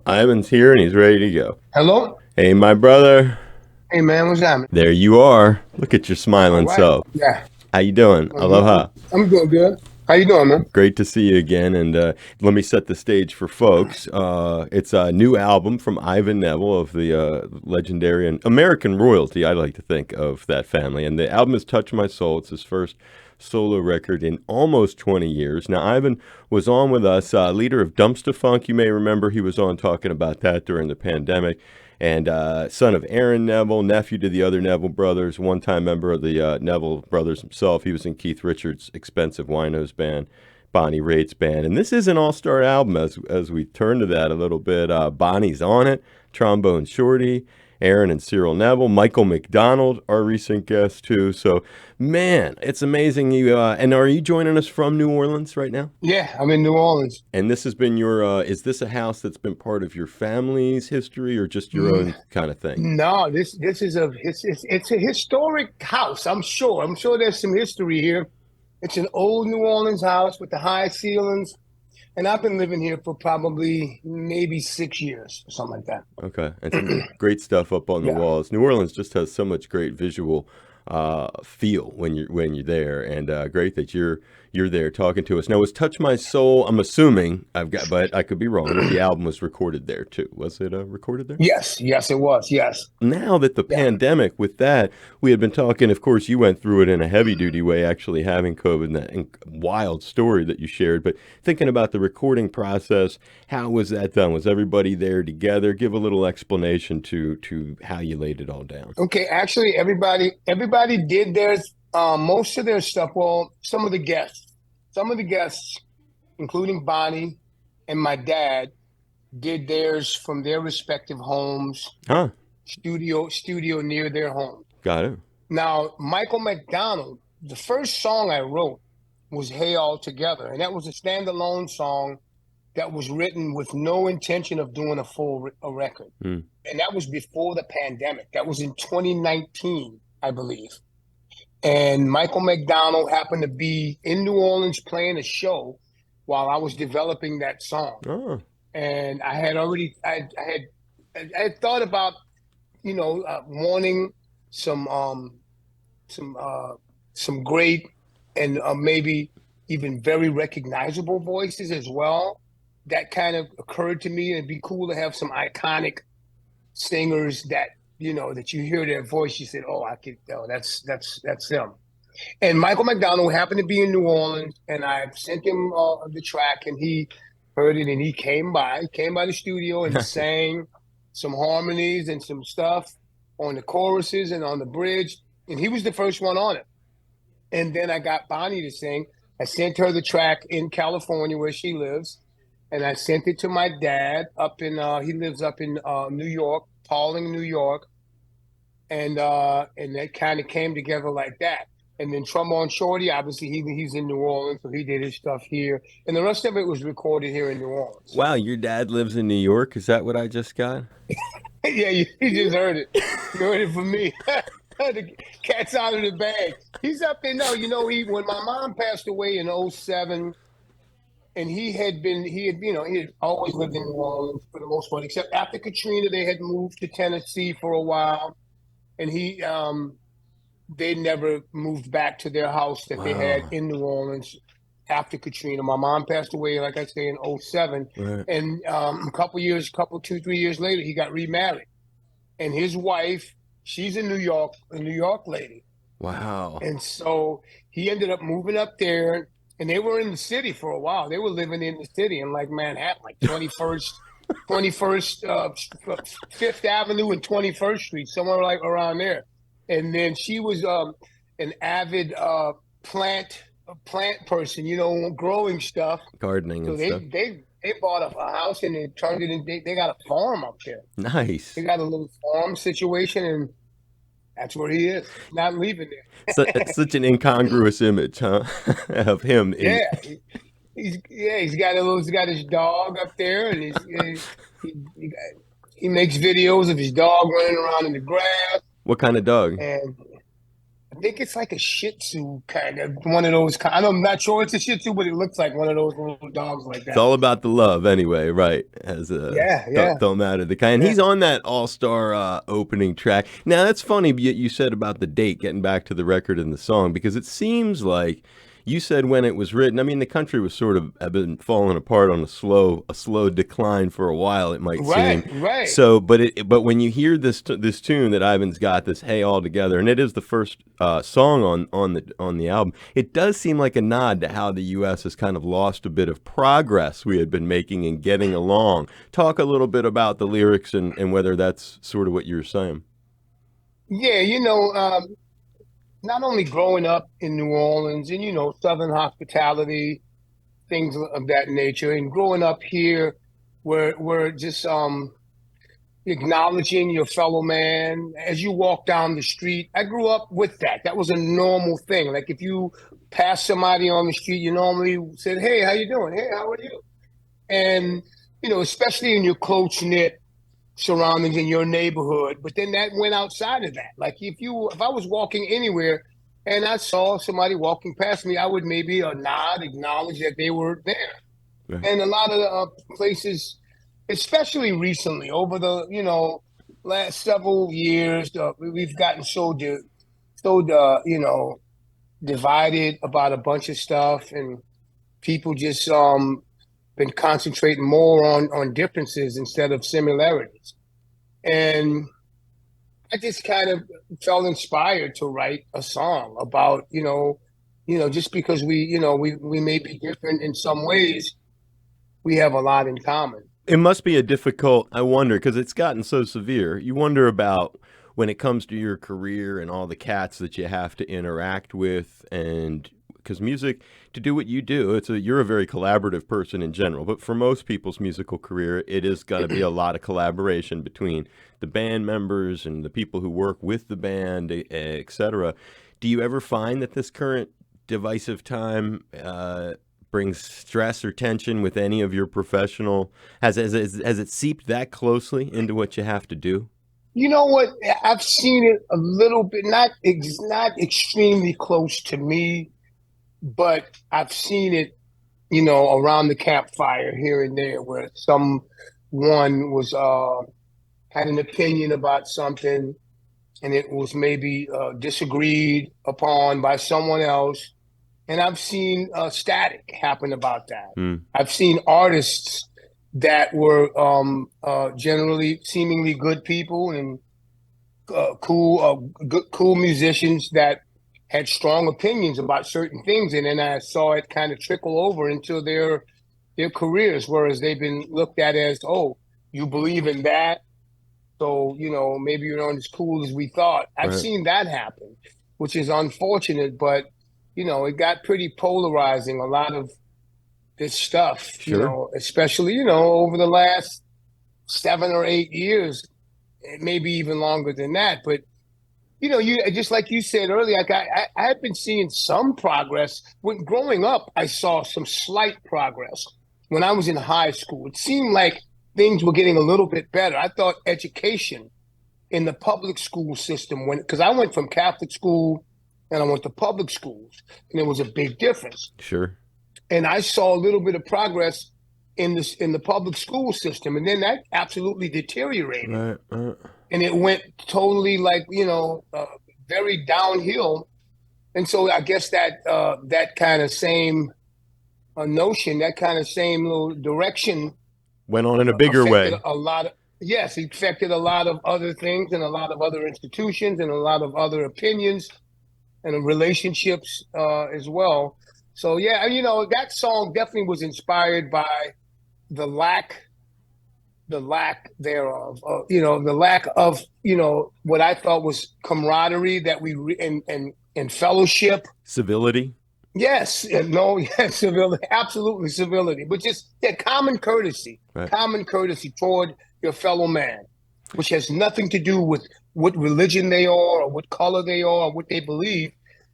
Ivan's here and he's ready to go. Hello? Hey, my brother. Hey man, what's happening? There you are. Look at your All smiling right. self. Yeah. How you doing? Aloha. I'm doing good. How you doing, man? Great to see you again. And let me set the stage for folks. It's a new album from Ivan Neville of the legendary and American royalty, I like to think of that family. And the album has touched my soul. It's his first solo record in almost 20 years. Now, Ivan was on with us, leader of Dumpster Funk. You may remember he was on talking about that during the pandemic. And son of Aaron Neville, nephew to the other Neville brothers, one-time member of the Neville brothers himself. He was in Keith Richards' Expensive Winos band, Bonnie Raitt's band. And this is an all-star album as we turn to that a little bit. Bonnie's on it, trombone shorty, Aaron and Cyril Neville, Michael McDonald, our recent guest too. So, man, it's amazing. You and are you joining us from New Orleans right now? Yeah, I'm in New Orleans. And this has been your, is this a house that's been part of your family's history or just your Mm, own kind of thing? No, this is it's a historic house. I'm sure. I'm sure there's some history here. It's an old New Orleans house with the high ceilings, and I've been living here for probably maybe 6 years or something like that. Okay. And some great stuff up on the Yeah. walls. New Orleans just has so much great visual feel when you're there, and great that you're there talking to us. Now, was "Touch My Soul"? I'm assuming I've got, but I could be wrong. That the album was recorded there too. Was it recorded there? Yes, yes, it was. Yes. Now that the Yeah. pandemic with that, we had been talking, of course, you went through it in a heavy duty way, actually having COVID and that wild story that you shared. But thinking about the recording process, how was that done? Was everybody there together? Give a little explanation to how you laid it all down. Okay, actually everybody did theirs most of their stuff. Well, some of the guests, including Bonnie and my dad, did theirs from their respective homes, Huh? studio near their home. Got it. Now, Michael McDonald, the first song I wrote was Hey All Together, and that was a standalone song that was written with no intention of doing a record. Hmm. And that was before the pandemic. That was in 2019, I believe. And Michael McDonald happened to be in New Orleans playing a show while I was developing that song. Oh, And I had thought about wanting some um some some great and maybe even very recognizable voices as well. That kind of occurred to me. It'd be cool to have some iconic singers that that you hear their voice, you said, "Oh, I could. Oh, that's them." And Michael McDonald happened to be in New Orleans, and I sent him the track, and he heard it, and he came by the studio, and he nice. sang some harmonies and some stuff on the choruses and on the bridge, and he was the first one on it. And then I got Bonnie to sing. I sent her the track in California where she lives, and I sent it to my dad up in he lives up in New York, Pauling, New York, and that kind of came together like that. And then Trombone Shorty, obviously he's in New Orleans, so he did his stuff here, and the rest of it was recorded here in New Orleans. Wow, your dad lives in New York. Is that what I just got? Yeah, you just heard it. You heard it from me. The cat's out of the bag. He's up there. No, he when my mom passed away in '07, and he had always lived in New Orleans for the most part, except after Katrina, they had moved to Tennessee for a while, and they never moved back to their house that they had Wow. in New Orleans after Katrina. My mom passed away, like I say, in '07, Right. and a couple years, 2, 3 years later, he got remarried, and his wife, she's in New York, a New York lady, Wow. and so he ended up moving up there, and they were in the city for a while. They were living in the city in like Manhattan, like 21st, Fifth Avenue and 21st Street, somewhere like around there. And then she was an avid plant person, growing stuff. Gardening So and they stuff. they they bought a house and they turned it in. They got a farm up there. They Nice. got a little farm situation, and that's where he is. Not leaving So, it's there. such an incongruous image, huh? Of him in. Yeah, he's got his dog up there, and he makes videos of his dog running around in the grass, What kind of dog? and I think it's like a Shih Tzu kind of one of those. I'm not sure it's a Shih Tzu, but it looks like one of those little dogs like It's that. all about the love anyway, right? As Yeah, yeah, don't matter the kind. And yeah. he's on that all-star opening track. Now that's funny you said about the date, getting back to the record and the song, because it seems like you said when it was written. I mean, the country was sort of have been falling apart on a slow decline for a while. It might seem Right, right. so, but when you hear this tune that Ivan's got, this "Hey All Together," and it is the first song on the album, it does seem like a nod to how the U.S. has kind of lost a bit of progress we had been making in getting along. Talk a little bit about the lyrics and whether that's sort of what you were saying. Yeah, not only growing up in New Orleans and Southern hospitality, things of that nature, and growing up here, where we're just acknowledging your fellow man as you walk down the street. I grew up with that. That was a normal thing. Like if you pass somebody on the street, you normally said, "Hey, how you doing? Hey, how are you?" And especially in your close knit surroundings in your neighborhood. But then that went outside of that. Like if I was walking anywhere and I saw somebody walking past me, I would maybe a nod, acknowledge that they were there. Right. And a lot of places, especially recently, over the last several years, we've gotten so divided about a bunch of stuff, and people just been concentrating more on differences instead of similarities. And I just kind of felt inspired to write a song about, just because we may be different in some ways, we have a lot in common. It must be a difficult, I wonder, because it's gotten so severe. You wonder about when it comes to your career and all the cats that you have to interact with, and because music, to do what you do, you're a very collaborative person in general. But for most people's musical career, it is got to be a lot of collaboration between the band members and the people who work with the band, etc. Do you ever find that this current divisive time brings stress or tension with any of your professional? Has it seeped that closely into what you have to do? You know what? I've seen it a little bit, not extremely close to me, but I've seen it, around the campfire here and there, where someone was had an opinion about something, and it was maybe disagreed upon by someone else. And I've seen static happen about that. Hmm. I've seen artists that were generally seemingly good people and cool musicians that had strong opinions about certain things, and then I saw it kind of trickle over into their careers, whereas they've been looked at as, oh, you believe in that, so maybe you're not as cool as we thought. I've Right. seen that happen, which is unfortunate, but it got pretty polarizing. A lot of this stuff, Sure. especially over the last 7 or 8 years, maybe even longer than that. But you just like you said earlier, like I have been seeing some progress. When growing up, I saw some slight progress. When I was in high school, it seemed like things were getting a little bit better. I thought education in the public school system, because I went from Catholic school and I went to public schools, and there was a big difference. Sure. And I saw a little bit of progress in the public school system, and then that absolutely deteriorated, Right. and it went totally like very downhill. And so I guess that kind of same notion, that kind of same little direction Went on in a bigger affected way. a lot of, yes, it affected a lot of other things and a lot of other institutions and a lot of other opinions and relationships as well. So yeah, that song definitely was inspired by the lack the lack thereof, the lack of, what I thought was camaraderie that and fellowship. Civility. Yes, no, yes, civility, absolutely civility, but just Right. common courtesy toward your fellow man, which has nothing to do with what religion they are or what color they are or what they believe,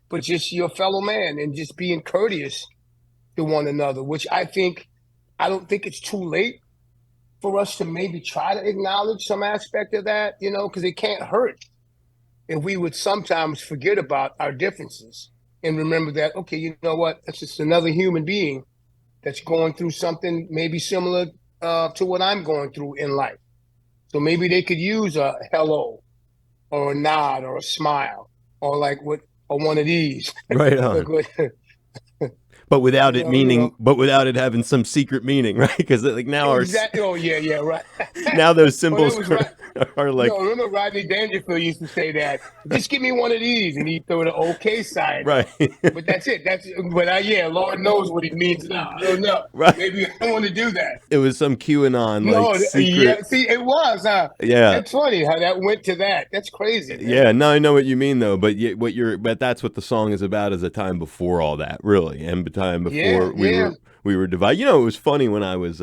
but just your fellow man and just being courteous to one another, which I don't think it's too late for us to maybe try to acknowledge some aspect of that, because it can't hurt. if we would sometimes forget about our differences and remember that, okay, you know what? That's just another human being that's going through something maybe similar to what I'm going through in life. So maybe they could use a hello or a nod or a smile or like what or one of these. Right Look on. what But without it you meaning, know. but without it having some secret meaning, right? Because like now Exactly. Oh yeah, yeah, right. now those Oh, that symbols was right. are No, like, remember Rodney Dangerfield used to say that. Just give me one of these, and he throw the OK sign right. up. But that's it. That's but yeah, Lord knows what it means now. I don't know. Right. Maybe I don't want to do that. It was some QAnon like No, yeah. secret. See, it was. Yeah. That's funny how that went to that. That's crazy, Yeah, man. no, I know what you mean though, but but that's what the song is about, is a time before all that, really, and the time Yeah, before yeah, we were divided. You know, it was funny when I was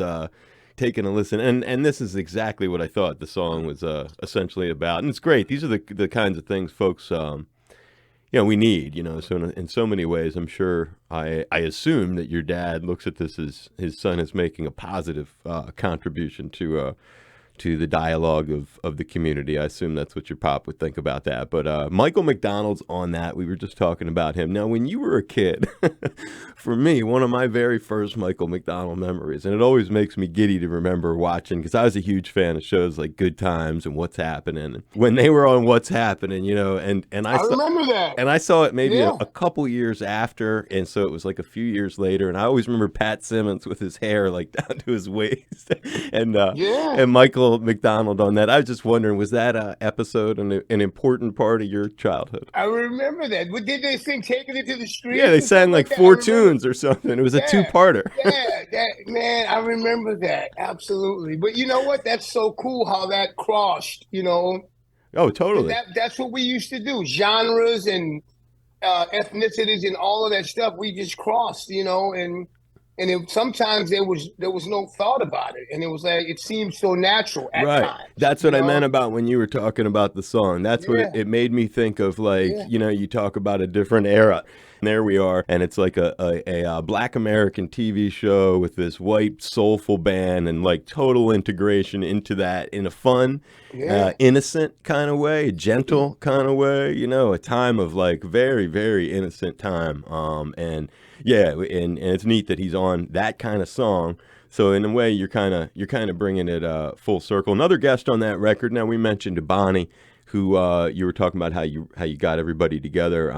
taking a listen, and this is exactly what I thought the song was essentially about, and it's great. These are the kinds of things folks we need, so in so many ways, I'm sure I assume that your dad looks at this as his son is making a positive contribution to the dialogue of the community. I assume that's what your pop would think about that. But Michael McDonald's on that. We were just talking about him. Now, when you were a kid, for me, one of my very first Michael McDonald memories, and it always makes me giddy to remember watching, because I was a huge fan of shows like Good Times and What's Happening. And when they were on What's Happening, and I I saw. remember that. And I saw it maybe a, Yeah, a couple years after, and so it was like a few years later. And I always remember Pat Simmons with his hair like down to his waist, and yeah. and Michael McDonald on that. I was just wondering, was that episode an important part of your childhood? I remember that. What did they sing? Taking it to the Yeah, streets they and stuff sang like like that. I four remember. tunes or something. It was a Yeah, two-parter. yeah, that man, I remember that absolutely. But you know what? That's so cool how that crossed. Oh, Because totally. that's what we used to do. Genres and ethnicities and all of that stuff. We just crossed, sometimes there was no thought about it, and it was like it seemed so natural at Right. times. That's what I meant about when you were talking about the song. That's what it, Yeah, it made me think of, like, yeah, you talk about a different era. And there we are, and it's like a Black American TV show with this white soulful band, and like total integration into that in a fun, yeah, innocent kind of way, gentle kind of way. A time of like very very innocent time. And yeah, and it's neat that he's on that kind of song. So in a way, you're kind of bringing it full circle. Another guest on that record. Now we mentioned Bonnie, who you were talking about how you got everybody together.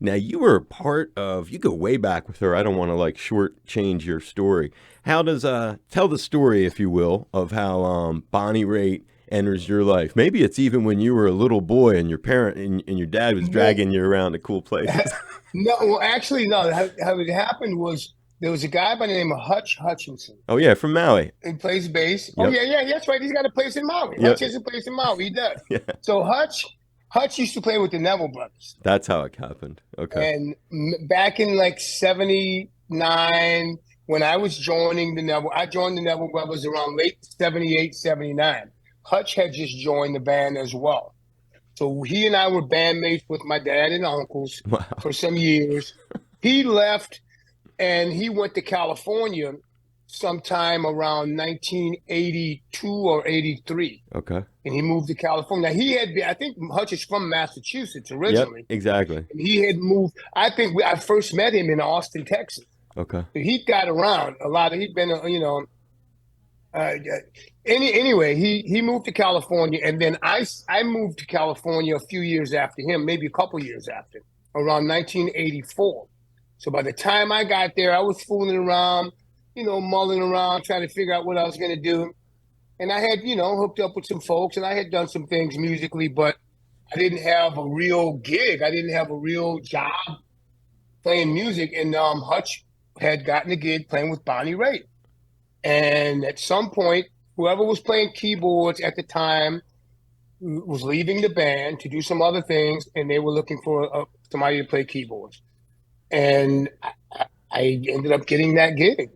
Now you were a part of. You go way back with her. I don't want to like shortchange your story. How does tell the story, if you will, of how Bonnie Raitt enters your life? Maybe it's even when you were a little boy and your parent and your dad was yeah. dragging you around to cool places. No, well, actually, no. How it happened was there was a guy by the name of Hutch Hutchinson. Oh yeah, from Maui. He plays bass. Oh Yep. yeah, yeah, that's right. He's got a place in Maui. Yep. Hutch has a place in Maui. He does. Yeah. So Hutch used to play with the Neville brothers, That's how it happened. Okay. and back in like '79, when I was joining the Neville, I joined the Neville brothers around late '78, '79. Hutch had just joined the band as well. So he and I were bandmates with my dad and uncles Wow. for some years. He left and he went to California sometime around 1982 or 83. Okay. And he moved to California. Now, I think Hutch is from Massachusetts Yep. originally. Exactly. And he had moved, I think I first met him in Austin, Texas. Okay. So he got around a lot. He'd been, anyway, he moved to California, and then I moved to California a few years after him, maybe a couple years after, around 1984. So by the time I got there, I was fooling around, mulling around, trying to figure out what I was going to do. And I had, hooked up with some folks, and I had done some things musically, but I didn't have a real gig. I didn't have a real job playing music. And Hutch had gotten a gig playing with Bonnie Raitt. And at some point, whoever was playing keyboards at the time was leaving the band to do some other things, and they were looking for somebody to play keyboards. And I ended up getting that gig.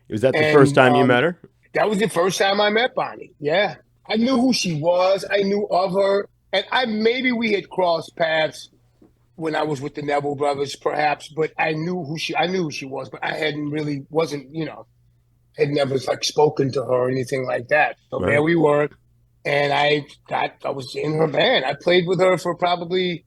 Was that the first And time you met her? that was the first time I met Bonnie. Yeah. I knew who she was. I knew of her. And maybe we had crossed paths when I was with the Neville brothers, perhaps, but I knew who she was, but I wasn't, had never like spoken to her or anything like that. So there Right. we were. and I was in her band. I played with her for probably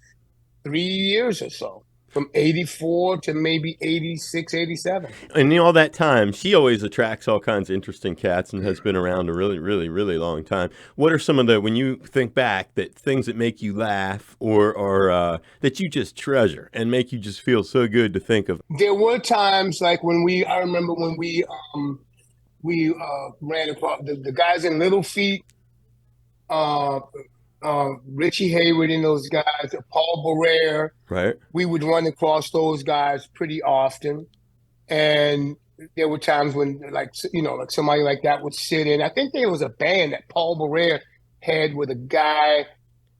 3 years or so, from 84 to maybe 86, 87. And in all that time, she always attracts all kinds of interesting cats and has been around a really, really, really long time. What are some of the, when you think back, that things that make you laugh or that you just treasure and make you just feel so good to think of? There were times like I remember when we ran across the guys in Little Feet, uh, Richie Hayward and those guys, Paul Barrere. Right? We would run across those guys pretty often. And there were times when, like, like somebody like that would sit in. I think there was a band that Paul Barrere had with a guy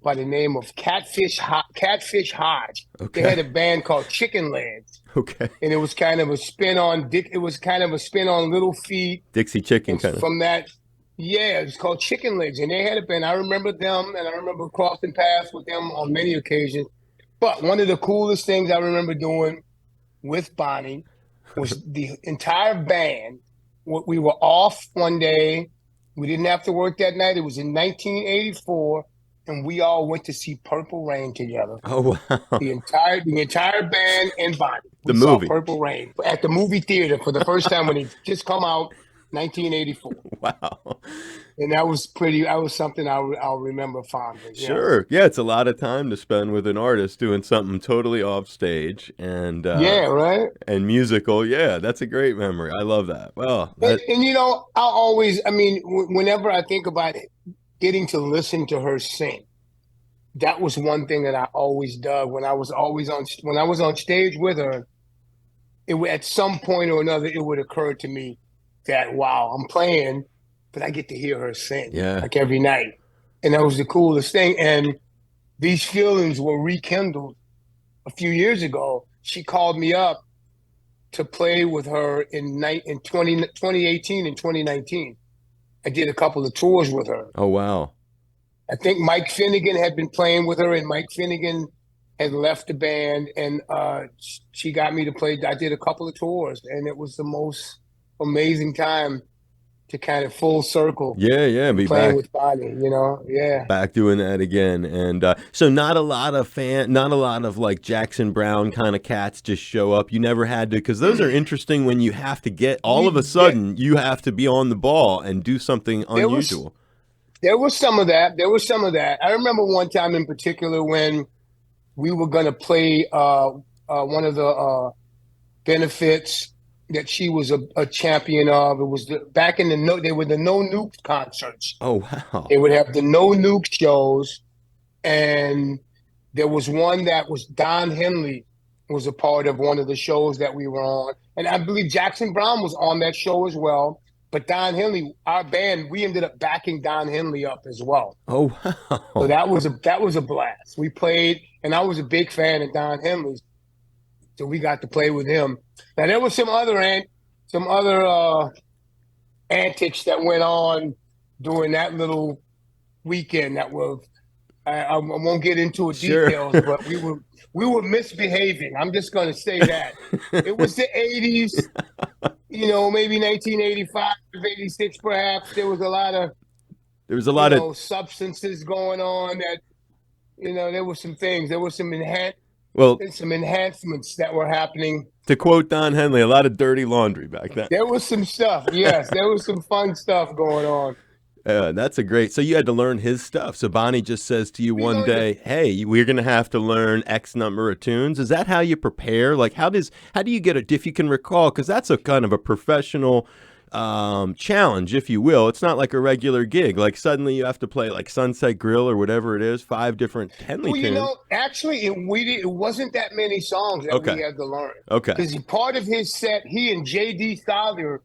by the name of Catfish Hodge. They Okay. had a band called Chicken Legs, Okay. and it was kind of a spin on Dick. It was kind of a spin on Little Feet, Dixie Chicken and kind of. from that, yeah, it's called Chicken Legs, and they had a band. I remember them, and I remember crossing paths with them on many occasions. But one of the coolest things I remember doing with Bonnie was the entire band. We were off one day. We didn't have to work that night. It was in 1984, and we all went to see Purple Rain together. Oh, wow. The entire band and Bonnie. The We saw movie. Purple Rain at the movie theater for the first time when it just come out, 1984, Wow. and that was something I'll remember fondly. Yes. Sure. Yeah, it's a lot of time to spend with an artist doing something totally off stage Yeah. Right. and musical. Yeah, that's a great memory. I love that. Well, that And I mean, whenever I think about it, getting to listen to her sing, that was one thing that I always dug when I was on stage with her. At some point or another, it would occur to me that, wow, I'm playing, but I get to hear her sing yeah. like every night, and that was the coolest thing. And these feelings were rekindled a few years ago. She called me up to play with her in 2018 and 2019. I did a couple of tours with her. Oh, wow. I think Mike Finnegan had been playing with her, and Mike Finnegan had left the band, and she got me to play. I did a couple of tours, and it was the most amazing time to kind of full circle Yeah, yeah, and be playing back with Bonnie. Yeah. back doing that again. And so not a lot of like Jackson Brown kind of cats just show up. You never had to, because those are interesting when you have to get all of a We there, sudden you have to be on the ball and do something there was unusual. there was some of that. There was some of that. I remember one time in particular when we were going to play one of the benefits that she was a champion of. It was back in they were the No Nuke concerts. Oh, wow. They would have the No Nuke shows, and there was one that was Don Henley was a part of one of the shows that we were on, and I believe Jackson Brown was on that show as well. But Don Henley, our band, we ended up backing Don Henley up as well. Oh, So wow. that was a blast. We played, and I was a big fan of Don Henley's, so we got to play with him. Now there was some other antics that went on during that little weekend that were I won't get into Sure. details, but we were misbehaving. I'm just going to say that it was the 80s, maybe 1985, 86, perhaps. There was a lot of There was a lot of, substances going on that there were some things. There were well, some enhancements that were happening. to quote Don Henley, a lot of dirty laundry back then. There was some stuff. Yes, there was some fun stuff going on. That's a great. So you had to learn his stuff. So Bonnie just says to you We one learned it. day, "Hey, we're going to have to learn X number of tunes." Is that how you prepare? Like, how do you get it? If you can recall, because that's a kind of a professional challenge, if you will. It's not like a regular gig. Like suddenly you have to play like Sunset Grill or whatever it is, 5 different Henley Well, tunes. actually, it wasn't that many songs that we Okay, had to learn okay, because part of his set, he and J.D. Stallier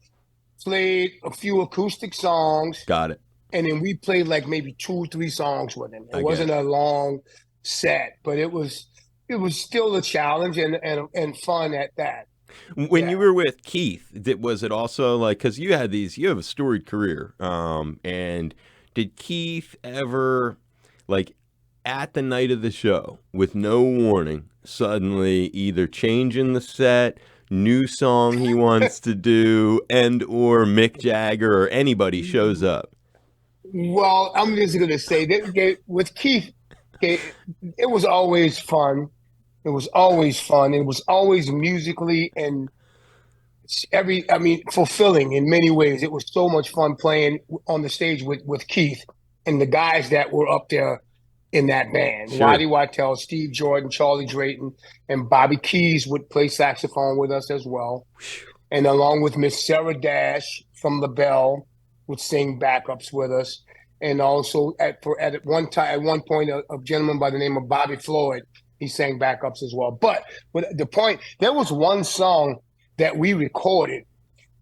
played a few acoustic songs, got it. and then we played like maybe 2 or 3 songs with him. It I get wasn't it. a long set, but it was still a challenge and fun at that. When you Yeah. were with Keith, was it also like, because you have a storied career, and did Keith ever, like, at the night of the show, with no warning, suddenly either change in the set, new song he wants to do, and or Mick Jagger or anybody shows up? Well, I'm just gonna say that with Keith, it was always fun. It was always fun. It was always musically and I mean, fulfilling in many ways. It was so much fun playing on the stage with Keith and the guys that were up there in that band. Sure. Waddy Wachtel, Steve Jordan, Charlie Drayton, and Bobby Keys would play saxophone with us as well. And along with Miss Sarah Dash from LaBelle would sing backups with us. And also at one time at one point a gentleman by the name of Bobby Floyd, he sang backups as well. But the point, there was one song that we recorded,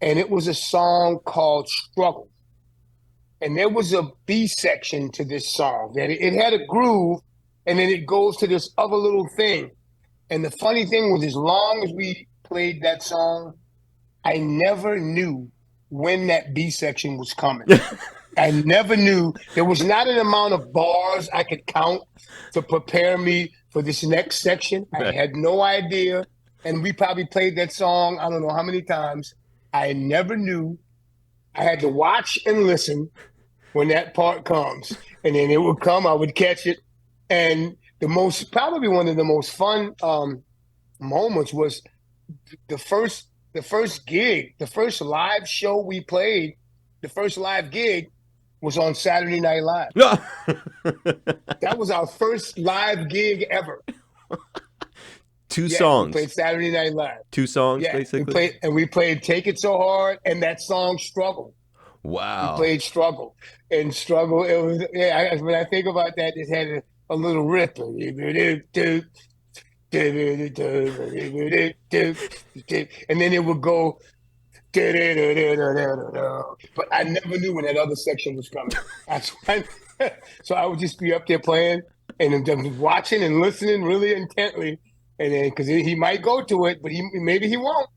and it was a song called Struggle. And there was a B section to this song that it had a groove, and then it goes to this other little thing. And the funny thing was, as long as we played that song, I never knew when that B section was coming. I never knew. There was not an amount of bars I could count to prepare me for this next section. I Right. had no idea. And we probably played that song, I don't know how many times. I never knew. I had to watch and listen when that part comes. And then it would come, I would catch it. And probably one of the most fun moments was the first gig, the first live show we played, the first live gig was on Saturday Night Live. No. That was our first live gig ever. Two Yeah, we songs. played Saturday Night Live. Two songs, Yeah, basically. we played "Take It So Hard" and that song "Struggle." We Wow. played "Struggle" and "Struggle." It was when I think about that, it had a little rip, and then it would go. But I never knew when that other section was coming. That's why. So I would just be up there playing and just watching and listening really intently, and then because he might go to it, but maybe he won't.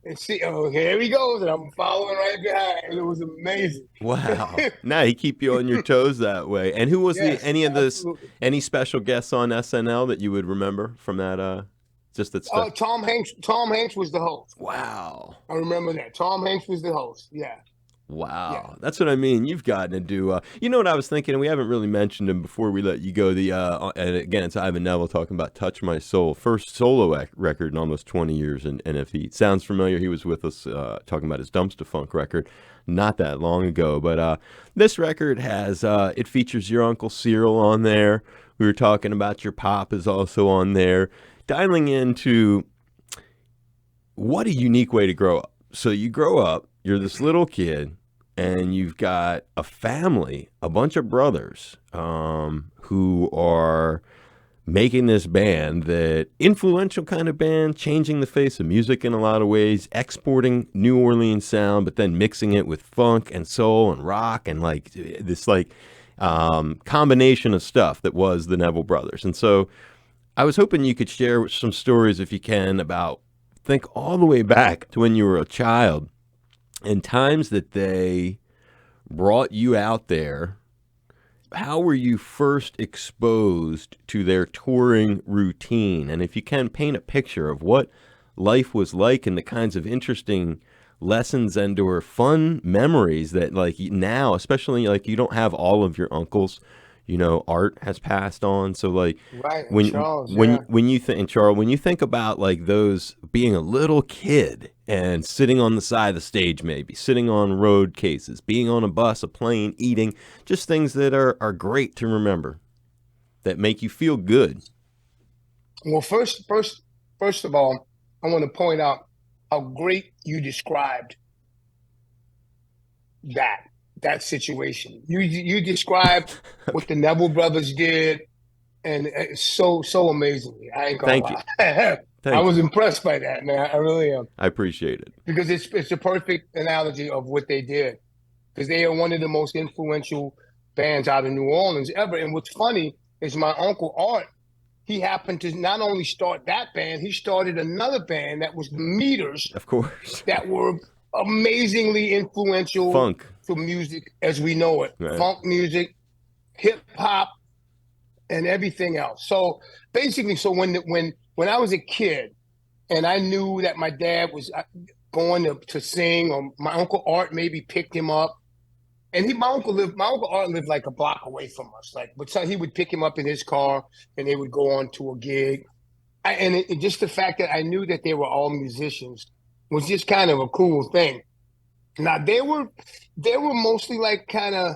And see, oh, here he goes, and I'm following right behind. And it was amazing. Wow. Now he keep you on your toes that way. And who was the Yes, any of those absolutely. any special guests on SNL that you would remember from that just that stuff? Oh, Tom Hanks. Tom Hanks was the host. Wow. I remember that. Tom Hanks was the host. Yeah, yeah. Wow, that's what I mean. You've gotten to do. You know what I was thinking, and we haven't really mentioned him before we let you go. And again, it's Ivan Neville talking about "Touch My Soul," first solo record in almost 20 years. And if he sounds familiar, he was with us talking about his Dumpster Funk record not that long ago. But this record has it features your Uncle Cyril on there. We were talking about your pop is also on there, dialing into what a unique way to grow up. So you grow up, you're this little kid, and you've got a family, a bunch of brothers who are making this band, that influential kind of band, changing the face of music in a lot of ways, exporting New Orleans sound, but then mixing it with funk and soul and rock and like this combination of stuff that was the Neville Brothers. And so I was hoping you could share some stories, if you can, about think all the way back to when you were a child and times that they brought you out there. How were you first exposed to their touring routine? And if you can, paint a picture of what life was like and the kinds of interesting lessons and or fun memories that like now, especially like you don't have all of your uncles, Art has passed on. So like Right, and Charles. when Yeah. when you think, and Charles, when you think about like those being a little kid and sitting on the side of the stage, maybe sitting on road cases, being on a bus, a plane, eating, just things that are great to remember that make you feel good. Well, first of all, I want to point out how great you described that that situation. You described what the Neville brothers did, and it's so amazingly. I ain't gonna Thank you. lie. I Thank was you. impressed by that, man. I really am, I appreciate it. because it's a perfect analogy of what they did, because they are one of the most influential bands out of New Orleans ever. And what's funny is my uncle Art, he happened to not only start that band, he started another band that was the Meters, Of course. that were amazingly influential Funk. to music as we know it, Right. funk music, hip hop, and everything else. So basically, so when I was a kid and I knew that my dad was going to sing, or my uncle Art maybe picked him up, And my uncle Art lived like a block away from us. Like, but so he would pick him up in his car, and they would go on to a gig. Just the fact that I knew that they were all musicians was just kind of a cool thing. Now they were mostly like kind of,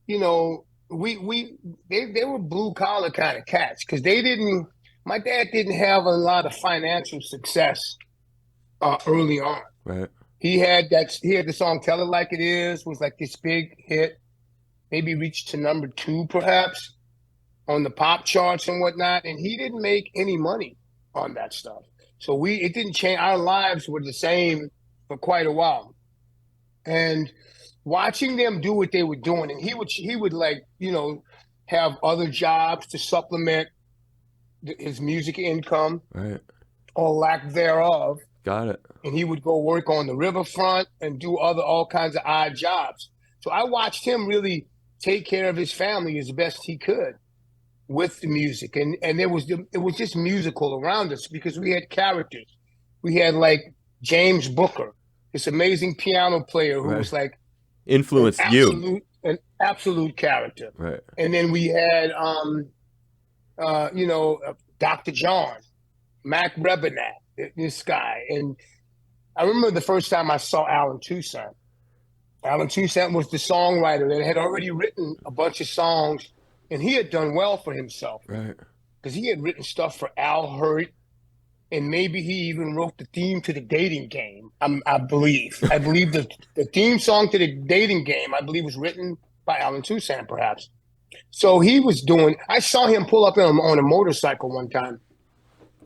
you know, they were blue collar kind of cats because they didn't. My dad didn't have a lot of financial success early on. Right. He had the song "Tell It Like It Is" was like this big hit, maybe reached to number two perhaps on the pop charts and whatnot, and he didn't make any money on that stuff. So we it didn't change. Our lives were the same for quite a while, and watching them do what they were doing, and he would like have other jobs to supplement his music income Right. or lack thereof, Got it. and he would go work on the riverfront and do other all kinds of odd jobs. So I watched him really take care of his family as best he could with the music, and it was just musical around us because we had characters. We had like James Booker, this amazing piano player who Right. was like an Influenced you. absolute character. Right. And then we had Dr. John, Mac Rebenat, this guy. And I remember the first time I saw Alan Toussaint. Alan Toussaint was the songwriter that had already written a bunch of songs, and he had done well for himself Right. because he had written stuff for Al Hurt, and maybe he even wrote the theme to the Dating Game. I believe. I believe the theme song to the Dating Game, I believe, was written by Alan Toussaint, perhaps. So he was doing. I saw him pull up on a motorcycle one time,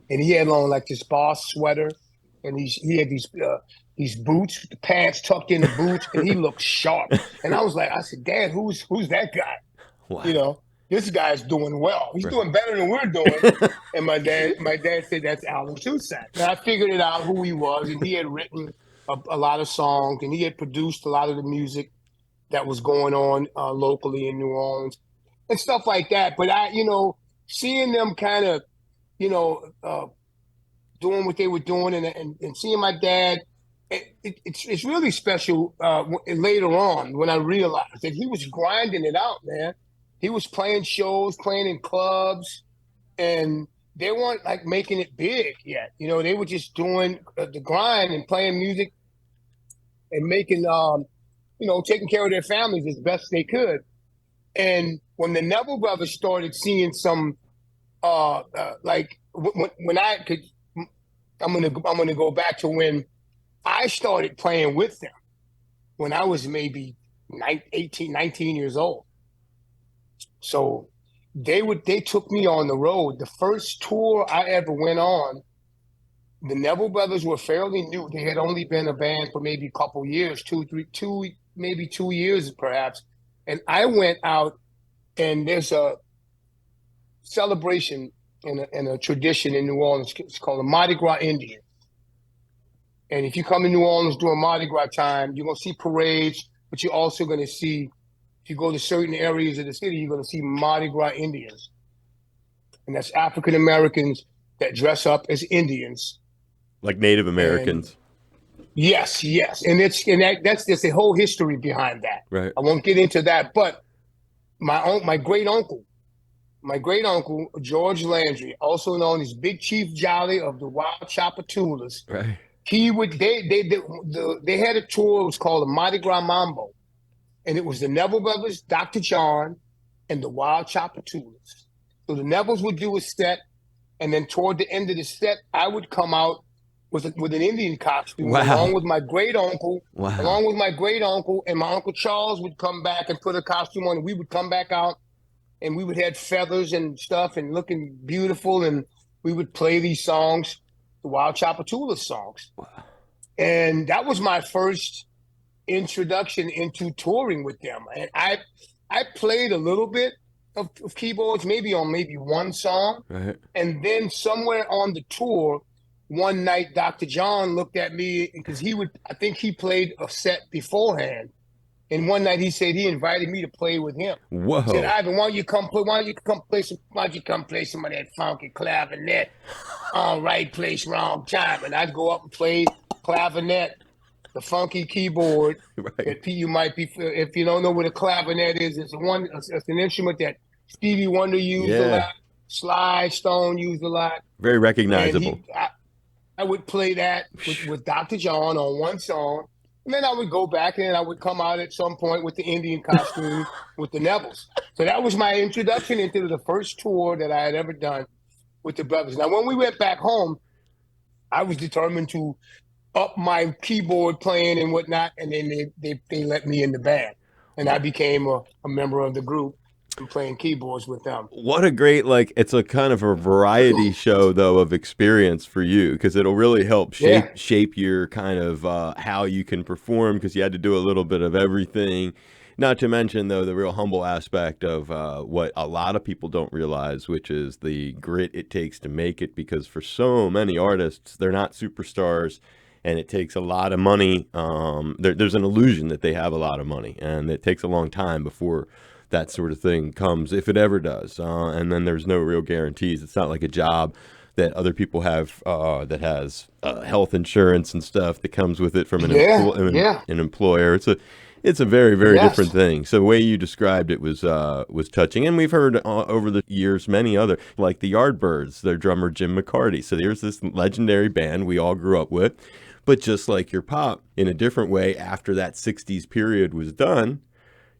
and he had on like this boss sweater, and he had these boots, the pants tucked in the boots, and he looked sharp. And I said, Dad, who's that guy? You Wow. know, this guy's doing well. He's Right. doing better than we're doing. And my dad said that's Alan Toussaint. And I figured it out who he was, and he had written a lot of songs, and he had produced a lot of the music that was going on locally in New Orleans and stuff like that. But seeing them kind of, you know, uh, doing what they were doing, and seeing my dad, it's really special later on when I realized that he was grinding it out, man. He was playing shows, playing in clubs, and they weren't like making it big yet. They were just doing the grind and playing music and making, taking care of their families as best they could. And when the Neville brothers started seeing some, like when I could, I'm gonna go back to when I started playing with them when I was maybe 18, 19 years old. So they took me on the road. The first tour I ever went on, the Neville brothers were fairly new. They had only been a band for maybe a couple years, maybe 2 years perhaps. And I went out, and there's a celebration and a tradition in New Orleans. It's called the Mardi Gras Indian. And if you come to New Orleans during Mardi Gras time, you're gonna see parades, but you're also gonna see, if you go to certain areas of the city, you're gonna see Mardi Gras Indians, and that's African Americans that dress up as Indians. Like Native And Americans. yes, yes, and that's there's a whole history behind that. Right. I won't get into that, but my great uncle George Landry, also known as Big Chief Jolly of the Wild Chapatulas, Right. he would they had a tour. It was called the Mardi Gras Mambo, and it was the Neville brothers, Dr. John, and the Wild Chapatulas. So the Nevilles would do a set, and then toward the end of the set, I would come out with an Indian costume, Wow. Wow. along with my great uncle, and my Uncle Charles would come back and put a costume on, and we would come back out, and we would have feathers and stuff and looking beautiful, and we would play these songs, the Wild Chapatula songs. And that was my first introduction into touring with them. And I played a little bit of keyboards, maybe on one song. Right. And then somewhere on the tour, one night, Dr. John looked at me because I think he played a set beforehand. And one night he said he invited me to play with him. He said, Whoa. Ivan, why don't you come play some of that funky clavinet? All right place, wrong time. And I'd go up and play clavinet the funky keyboard Right. that you might be, if you don't know what a clavinet is, it's an instrument that Stevie Wonder used a lot, Yeah. Sly Stone used a lot, Very and recognizable. I would play that with Dr. John on one song, and then I would go back and I would come out at some point with the Indian costume with the Nevilles. So that was my introduction into the first tour that I had ever done with the brothers. Now, when we went back home, I was determined to up my keyboard playing and whatnot, and then they let me in the band, and I became a member of the group and playing keyboards with them. What a great, like, it's a kind of a variety show though of experience for you, because it'll really help Yeah, shape your kind of how you can perform, because you had to do a little bit of everything. Not to mention though the real humble aspect of what a lot of people don't realize, which is the grit it takes to make it, because for so many artists they're not superstars, and it takes a lot of money. There's an illusion that they have a lot of money, and it takes a long time before that sort of thing comes, if it ever does. And then there's no real guarantees. It's not like a job that other people have that has health insurance and stuff that comes with it from yeah, yeah, an employer. It's a very, very different yes, thing. So the way you described it was touching, and we've heard over the years many other, like the Yardbirds, their drummer Jim McCarty. So there's this legendary band we all grew up with, but just like your pop, in a different way, after that '60s period was done,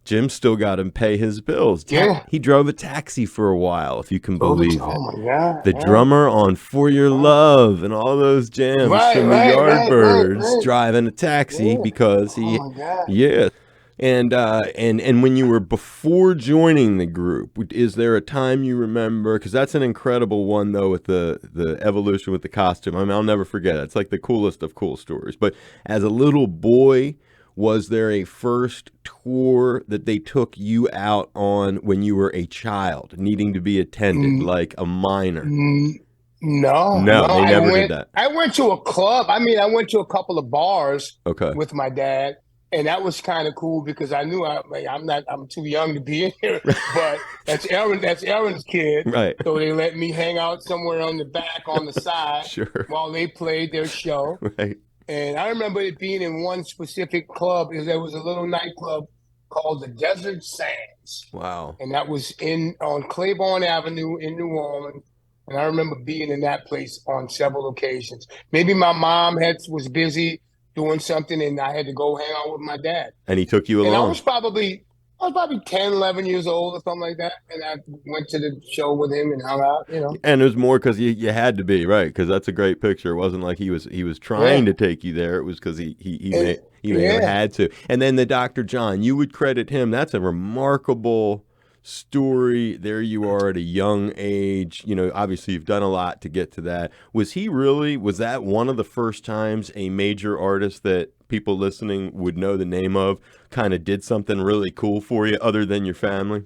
Jim still got to pay his bills. yeah. He drove a taxi for a while, if you can believe Oh it. my God, The yeah, drummer on For Your yeah. Love and all those jams Right, from the right, right, right, Yardbirds, right. driving a taxi Yeah. because Oh he, my God. yeah. And when you were before joining the group, is there a time you remember? Because that's an incredible one, though, with the evolution with the costume. I mean, I'll never forget it. It's like the coolest of cool stories. But as a little boy, was there a first tour that they took you out on when you were a child, needing to be attended, Mm, like a minor? mm, no, no. No, they never did that. I went to a club. I mean, I went to a couple of bars Okay. with my dad, and that was kind of cool because I knew I'm too young to be in here, but that's Aaron's kid. Right. So they let me hang out somewhere on the back on the side Sure. while they played their show. Right. And I remember it being in one specific club. There was a little nightclub called the Desert Sands, Wow. and that was in on Claiborne Avenue in New Orleans. And I remember being in that place on several occasions. Maybe my mom was busy doing something, and I had to go hang out with my dad. And he took you And along. I was probably 10, 11 years old or something like that. And I went to the show with him and hung out. And it was more because you had to be right, because that's a great picture. It wasn't like he was trying Yeah, to take you there. It was because and he may have yeah, had to. And then the Dr. John, you would credit him. That's a remarkable story. There you are at a young age. You know, obviously you've done a lot to get to that. Was that one of the first times a major artist that people listening would know the name of kind of did something really cool for you other than your family?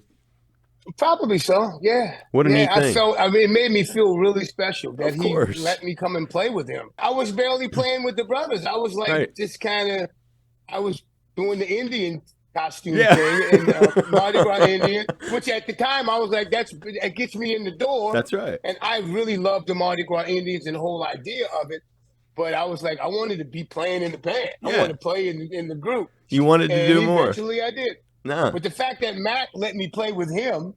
probably so. Yeah. What a Yeah. neat thing. I mean, it made me feel really special that Of he course. let me come and play with him. I was barely playing with the brothers. I was like, Right. just kind of, I was doing the Indian costume Yeah. thing and Mardi Gras Indian, which at the time I was like, that gets me in the door. That's right. And I really loved the Mardi Gras Indians and the whole idea of it. But I was like, I wanted to be playing in the band. I Yeah. wanted to play in the group. You wanted to And do more. eventually I did. No. But the fact that Mac let me play with him,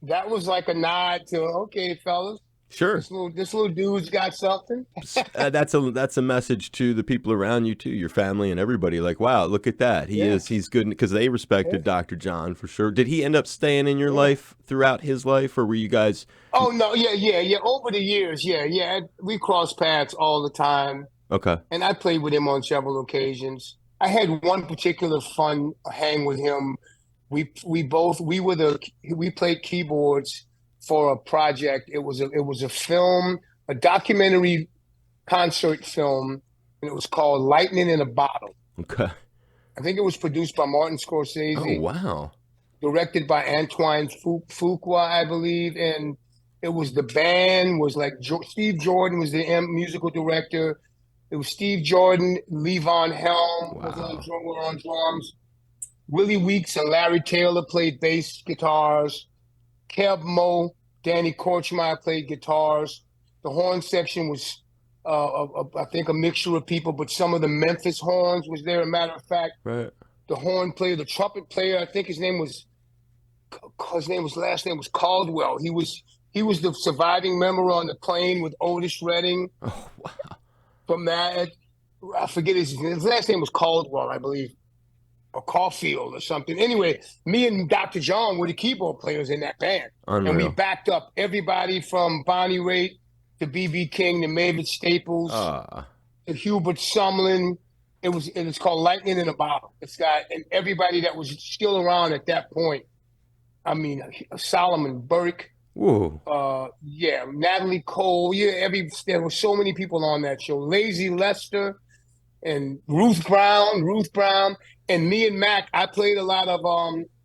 that was like a nod to, okay, fellas, Sure. this little dude's got something. That's a message to the people around you too, your family and everybody. Like, wow, look at that. Yeah, He's good, because they yeah, respected Dr. John for sure. Did he end up staying in your yeah. life throughout his life, or were you guys Oh no, yeah, yeah, yeah. Over the years, yeah, yeah. We crossed paths all the time, okay? and I played with him on several occasions. I had one particular fun hang with him. We played keyboards for a project. It was a film, a documentary concert film, and it was called Lightning in a Bottle. Okay. I think it was produced by Martin Oh Scorsese, wow. directed by Antoine Fuqua, I believe, and it was the band was like Steve Jordan was the musical director. It was Steve Jordan, Levon Helm Wow. were on drums. Willie Weeks and Larry Taylor played bass guitars. Kev Mo, Danny Korchmar played guitars. The horn section was I think a mixture of people, but some of the Memphis horns was there. A matter of fact, Right. the horn player, the trumpet player, I think his last name was Caldwell. He was the surviving member on the plane with Otis Redding Oh, wow. from that. I forget his last name was Caldwell, I believe, or Caulfield or something. Anyway, me and Dr. John were the keyboard players in that band, and we Unreal. backed up everybody from Bonnie Raitt to BB King to Mavis Staples Ah, to Hubert Sumlin. It was called Lightning in a Bottle. It's got and everybody that was still around at that point. I mean, Solomon Burke, whoa. yeah, Natalie Cole, yeah, there were so many people on that show. Lazy Lester and Ruth Brown, and me and Mac. I played a lot of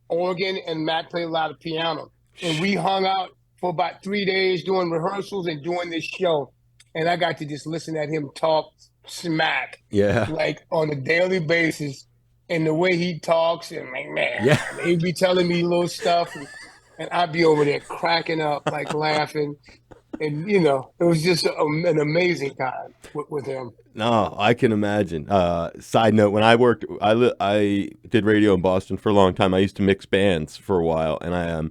organ, and Mac played a lot of piano, and we hung out for about 3 days doing rehearsals and doing this show, and I got to just listen at him talk smack Yeah. like on a daily basis, and the way he talks, and like man, Yeah. he'd be telling me little stuff, and I'd be over there cracking up, like laughing. And it was just an amazing time with him. No, I can imagine. Side note: when I did radio in Boston for a long time. I used to mix bands for a while, and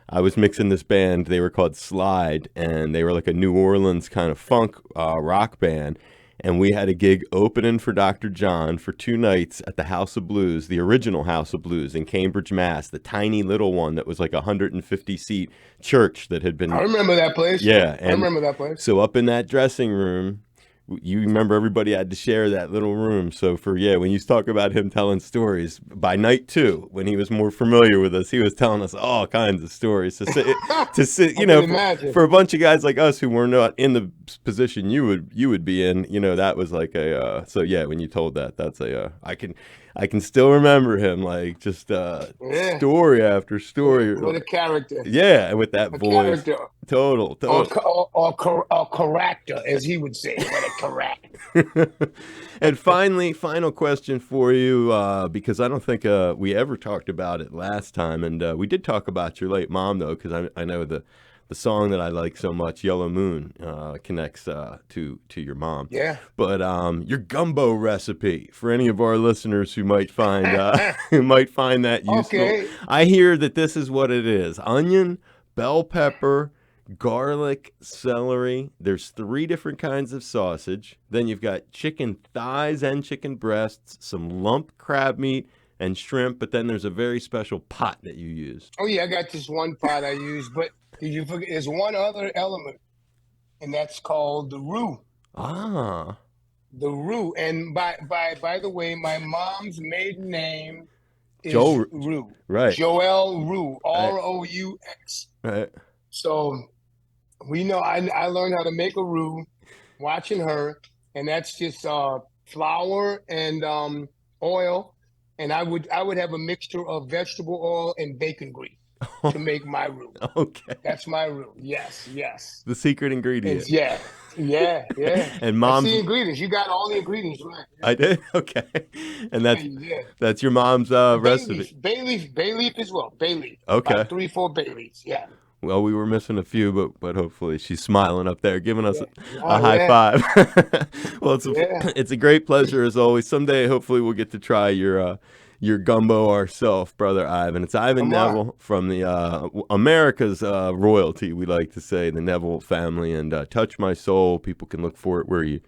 I was mixing this band. They were called Slide, and they were like a New Orleans kind of funk rock band. And we had a gig opening for Dr. John for 2 nights at the House of Blues, the original House of Blues in Cambridge, Mass, the tiny little one that was like a 150-seat church that had been. I remember that place. Yeah, I and remember that place. so up in that dressing room, you remember everybody had to share that little room. So when you talk about him telling stories, by night 2, when he was more familiar with us, he was telling us all kinds of stories to sit, I can imagine. for a bunch of guys like us who were not in the position you would be in, that was like when you told that's I can still remember him, like just Yeah. story after story. What a character. Yeah, and with that A voice. character. Total. Or character, as he would say. What a character. And finally, final question for you, because I don't think we ever talked about it last time, and we did talk about your late mom though, because I know the song that I like so much, Yellow Moon, connects to your mom. Yeah. But your gumbo recipe for any of our listeners who might find who might find that useful. Okay. I hear that this is what it is: onion, bell pepper, garlic, celery. There's 3 different kinds of sausage. Then you've got chicken thighs and chicken breasts, some lump crab meat, and shrimp. But then there's a very special pot that you use. Oh yeah, I got this one pot I use, but did you forget? There's one other element, and that's called the roux. Ah, The roux, and by the way, my mom's maiden name is Joel, Roux. right, Joelle Roux, right, Roux. right. So we know I learned how to make a roux watching her, and that's just flour and oil, and I would have a mixture of vegetable oil and bacon grease to make my roux. Okay, That's my roux. Yes, yes. the secret ingredient. It's, yeah, yeah. And That's mom's. the ingredients. You got all the ingredients right. I did. Okay, and Yeah. that's your mom's Bay recipe. leaf, bay leaf as well. Bay leaf. Okay. About 3, 4 bay leaves. Yeah. Well, we were missing a few, but hopefully she's smiling up there, giving us Yeah. a high five. Well, Yeah. it's a great pleasure as always. Someday, hopefully, we'll get to try your gumbo ourselves, brother Ivan. It's Ivan Come on. Neville from the America's royalty, we like to say, the Neville family, and Touch My Soul. People can look for it where you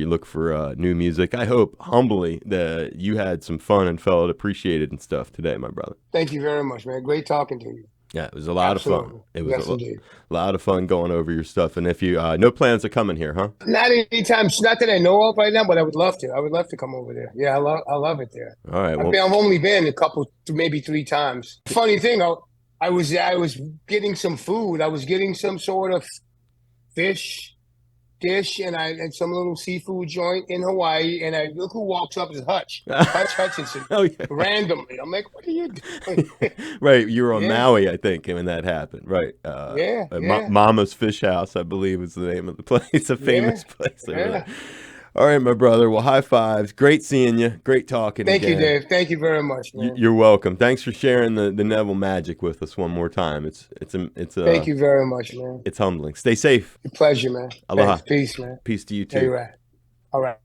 look for new music. I hope humbly that you had some fun and felt appreciated and stuff today, my brother. Thank you very much, man. Great talking to you. Yeah, it was a lot of fun. Absolutely. It was Yes, a indeed. lot of fun going over your stuff. And if you no plans of coming here, huh? Not anytime, not that I know of right now, but I would love to. I would love to come over there. Yeah, I love it there. All right. Well, I've only been a couple, maybe 3 times. Funny thing, I was getting some food. I was getting some sort of fish dish and some little seafood joint in Hawaii, and I look who walks up is Hutch Hutchinson, oh yeah, randomly. I'm like, what are you doing? right. You were on Yeah. Maui, I think, when that happened. Right. Yeah. Mama's Fish House, I believe, is the name of the place. A famous place over Yeah. there. All right, my brother. Well, high fives. Great seeing you. Great talking Thank you, again. Dave. Thank you very much, man. You're welcome. Thanks for sharing the Neville magic with us one more time. Thank you very much, man. It's humbling. Stay safe. Your pleasure, man. Aloha. Thanks. Peace, man. Peace to you Yeah, too. you're right. All right.